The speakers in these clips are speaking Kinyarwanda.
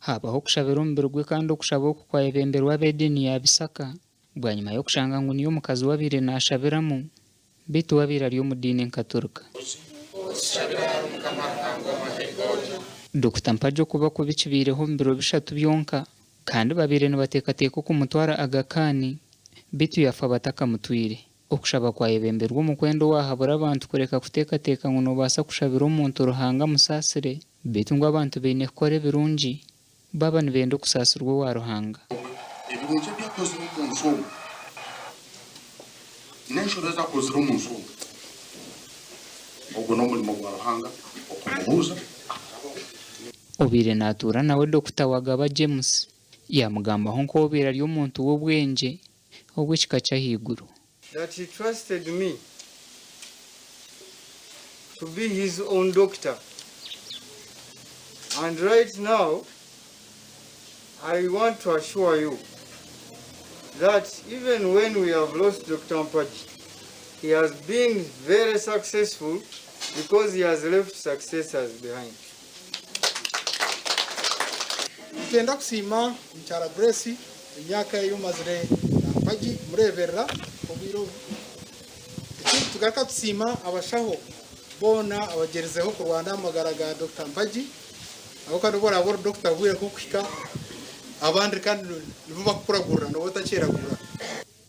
habaho kushabira omubiri gwe kandi okushaba oku kwayebemberwa ab'ediini ya Bisaka bwanyuma y'okushanga ngu niyo omukazi wabiire naashabiramu bitu wabiire ari omu diini Nkatolika. Dr. Mpagi okuba kubi kibiireho omu biro bishatu byonka kandi babiire nibateekateeka okumutwara Agakani bitu yafa batakamutwire. Okushaba kwayebemberwa omukwendo wahabura abantu kureka kuteekateeka ngu noobaasa kushabira omuntu Ruhanga musaasire bitu ngu abantu baine kukora ebirungi baba nibenda okusaasirwa owa Ruhanga. Ebirungi byakozire omuntu omu n'enshuro ezakozire omuntu omu ogwo n'omulimo gwa Ruhanga okumubuuza. Obiire naatuura nawe Dr. Wagaba James yamugambaho nk'obiire ari omuntu w'obwengye obw'ekika ky'ahaiguru. That he trusted me to be his own doctor. And right now, I want to assure you that even when we have lost Dr. Mpagi, he has been very successful because he has left successors behind. Tugenda kusiima Mukyala Grace emyaka ey'omazire Mpagi mureeberera obwire obu. Tugaruka tusiima abashaho boona abagerezeho kurwana amagara ga Dr. Mpagi abo kandi borabora Dr. bwire kukuhika abandi kandi nibo bakukuragurira nabo takyeragurira.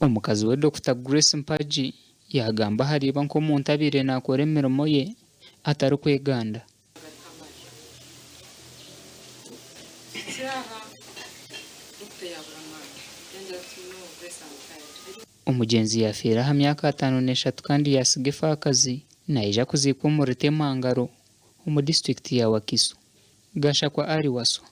Omukazi we Dr. Grace Mpagi yagamba hariba nk'omuntu abiire naakora emirimo ye atari kweganda. Omugyenzi yafiire aha myaka 53 kandi yasiga efaakazi naija kuziikwa omu Rutemangaro omu disitulikiti ya Wakiso. Gashakwa ari Waswa.